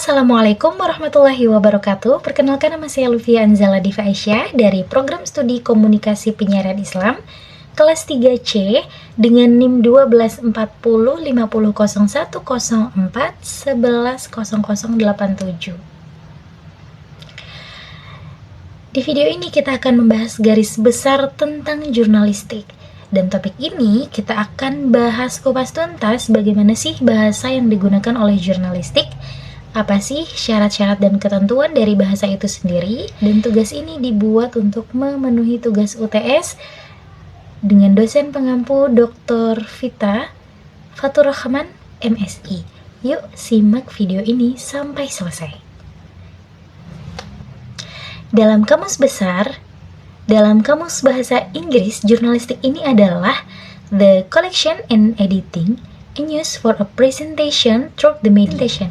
Assalamualaikum warahmatullahi wabarakatuh. Perkenalkan, nama saya Lufia Anzala Diva Aisyah dari Program Studi Komunikasi Penyiaran Islam kelas 3C dengan NIM 1240500104110087. Di video ini kita akan membahas garis besar tentang jurnalistik. Dan topik ini kita akan bahas kupas tuntas bagaimana sih bahasa yang digunakan oleh jurnalistik, apa sih syarat-syarat dan ketentuan dari bahasa itu sendiri, dan tugas ini dibuat untuk memenuhi tugas UTS dengan dosen pengampu Dr. Vita Fatur Rahman, MSI. Yuk simak video ini sampai selesai. Dalam kamus bahasa Inggris, jurnalistik ini adalah the collection and editing and use for a presentation through the media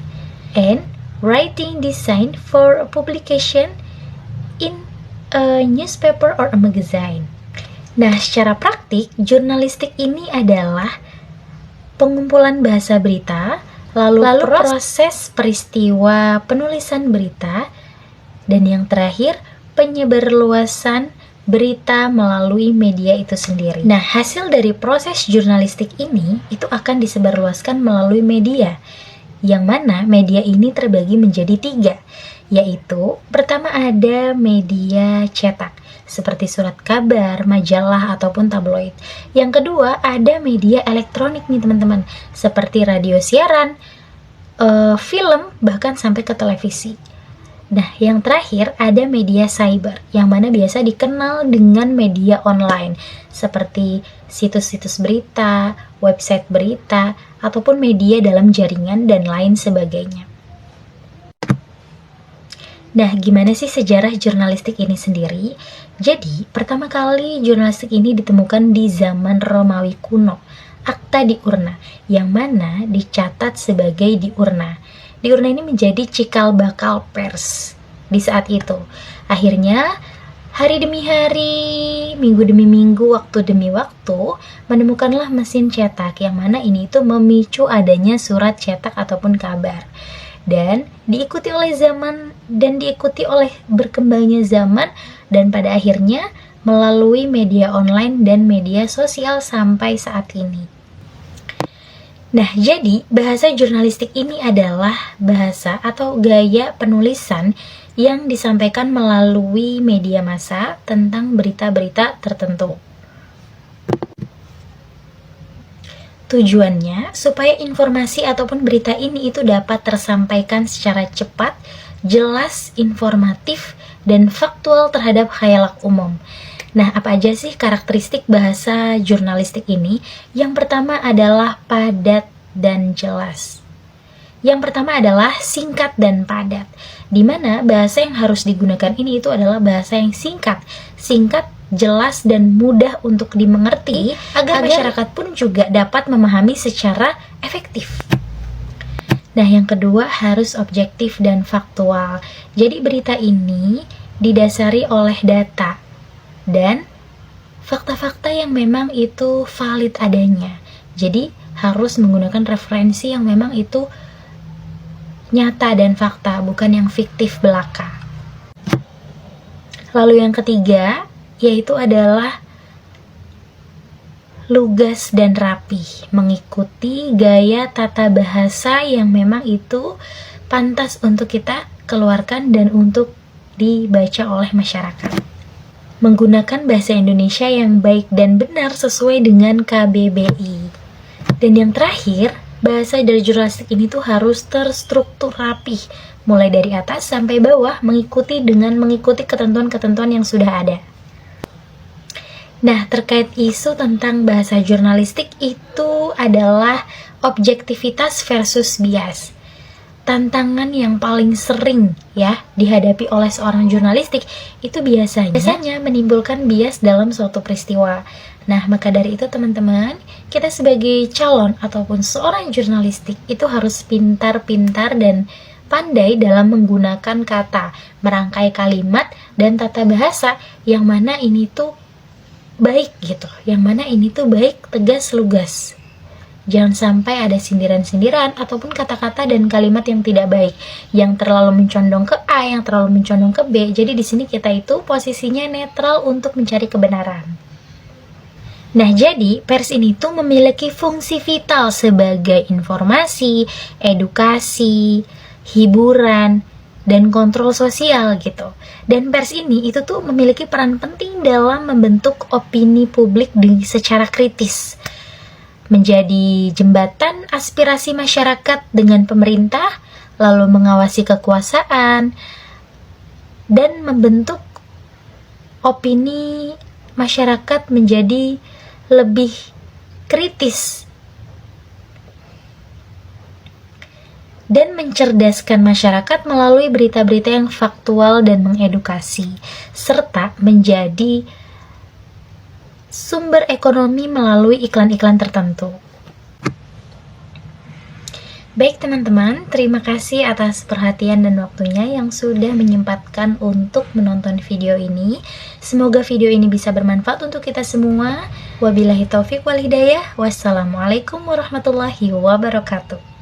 and writing design for a publication in a newspaper or a magazine. Nah, secara praktik, jurnalistik ini adalah pengumpulan bahasa berita, lalu proses peristiwa penulisan berita, dan yang terakhir, penyebarluasan berita melalui media itu sendiri. Nah, hasil dari proses jurnalistik ini itu akan disebarluaskan melalui media, yang mana media ini terbagi menjadi 3, yaitu pertama ada media cetak, seperti surat kabar, majalah, ataupun tabloid. Yang kedua ada media elektronik nih teman-teman, seperti radio siaran, film, bahkan sampai ke televisi. Nah, yang terakhir ada media cyber, yang mana biasa dikenal dengan media online, seperti situs-situs berita, website berita, ataupun media dalam jaringan, dan lain sebagainya. Nah, gimana sih sejarah jurnalistik ini sendiri? Jadi, pertama kali jurnalistik ini ditemukan di zaman Romawi kuno, Akta Diurna, yang mana dicatat sebagai diurna. Diurna ini menjadi cikal bakal pers di saat itu. Akhirnya, hari demi hari, minggu demi minggu, waktu demi waktu, menemukanlah mesin cetak, yang mana ini itu memicu adanya surat cetak ataupun kabar. Dan diikuti oleh zaman dan diikuti oleh berkembangnya zaman, dan pada akhirnya melalui media online dan media sosial sampai saat ini. Nah, jadi bahasa jurnalistik ini adalah bahasa atau gaya penulisan yang disampaikan melalui media massa tentang berita-berita tertentu. Tujuannya supaya informasi ataupun berita ini itu dapat tersampaikan secara cepat, jelas, informatif, dan faktual terhadap khalayak umum. Nah, apa aja sih karakteristik bahasa jurnalistik ini? Yang pertama adalah padat dan jelas. Yang pertama adalah singkat dan padat, di mana bahasa yang harus digunakan ini itu adalah bahasa yang singkat, jelas, dan mudah untuk dimengerti, agar masyarakat pun juga dapat memahami secara efektif. Nah, yang kedua harus objektif dan faktual. Jadi berita ini didasari oleh data dan fakta-fakta yang memang itu valid adanya. Jadi harus menggunakan referensi yang memang itu nyata dan fakta, bukan yang fiktif belaka. Lalu yang ketiga yaitu adalah lugas dan rapi, mengikuti gaya tata bahasa yang memang itu pantas untuk kita keluarkan dan untuk dibaca oleh masyarakat. Menggunakan bahasa Indonesia yang baik dan benar sesuai dengan KBBI. Dan yang terakhir, bahasa dari jurnalistik ini tuh harus terstruktur rapih, mulai dari atas sampai bawah, mengikuti ketentuan-ketentuan yang sudah ada. Nah, terkait isu tentang bahasa jurnalistik itu adalah objektivitas versus bias. Tantangan yang paling sering ya dihadapi oleh seorang jurnalistik itu biasanya menimbulkan bias dalam suatu peristiwa. Nah, maka dari itu teman-teman, kita sebagai calon ataupun seorang jurnalistik itu harus pintar-pintar dan pandai dalam menggunakan kata, merangkai kalimat, dan tata bahasa yang mana ini tuh baik gitu, yang mana ini tuh baik, tegas, lugas. Jangan sampai ada sindiran-sindiran ataupun kata-kata dan kalimat yang tidak baik, yang terlalu mencondong ke A, yang terlalu mencondong ke B. Jadi di sini kita itu posisinya netral untuk mencari kebenaran. Nah, jadi pers ini tuh memiliki fungsi vital sebagai informasi, edukasi, hiburan, dan kontrol sosial gitu. Dan pers ini itu tuh memiliki peran penting dalam membentuk opini publik secara kritis, menjadi jembatan aspirasi masyarakat dengan pemerintah, lalu mengawasi kekuasaan, dan membentuk opini masyarakat menjadi lebih kritis dan mencerdaskan masyarakat melalui berita-berita yang faktual dan mengedukasi, serta menjadi sumber ekonomi melalui iklan-iklan tertentu. Baik teman-teman, terima kasih atas perhatian dan waktunya yang sudah menyempatkan untuk menonton video ini. Semoga video ini bisa bermanfaat untuk kita semua. Wabillahi taufiq wal hidayah. Wassalamualaikum warahmatullahi wabarakatuh.